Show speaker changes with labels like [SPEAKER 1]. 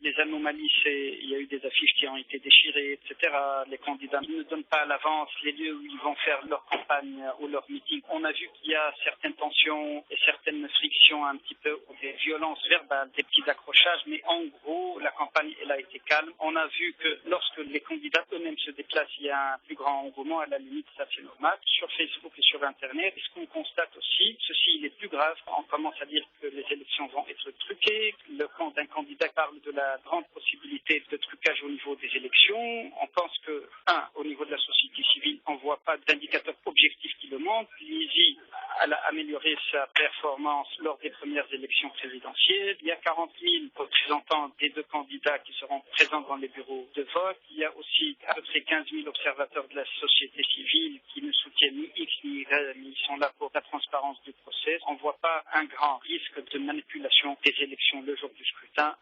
[SPEAKER 1] Les anomalies, il y a eu des affiches qui ont été déchirées, etc. Les candidats ne donnent pas à l'avance les lieux où ils vont faire leur campagne ou leur meeting. On a vu qu'il y a certaines tensions et certaines frictions un petit peu, ou des violences verbales, des petits accrochages, mais en gros, la campagne, elle a été calme. On a vu que lorsque les candidats eux-mêmes se déplacent, il y a un plus grand engouement, à la limite, ça c'est normal. Sur Facebook et sur Internet, ce qu'on constate aussi, ceci il est plus grave, on commence à dire que les élections vont être truquées, le camp d'un candidat parle de la grande possibilité de trucage au niveau des élections. On pense que, au niveau de la société civile, on ne voit pas d'indicateurs objectifs qui le montrent. L'ISI a amélioré sa performance lors des premières élections présidentielles. Il y a 40 000 représentants des deux candidats qui seront présents dans les bureaux de vote. Il y a aussi à peu près 15 000 observateurs de la société civile qui ne soutiennent ni X ni Y, mais ils sont là pour la transparence du procès. On ne voit pas un grand risque de manipulation des élections le jour du scrutin.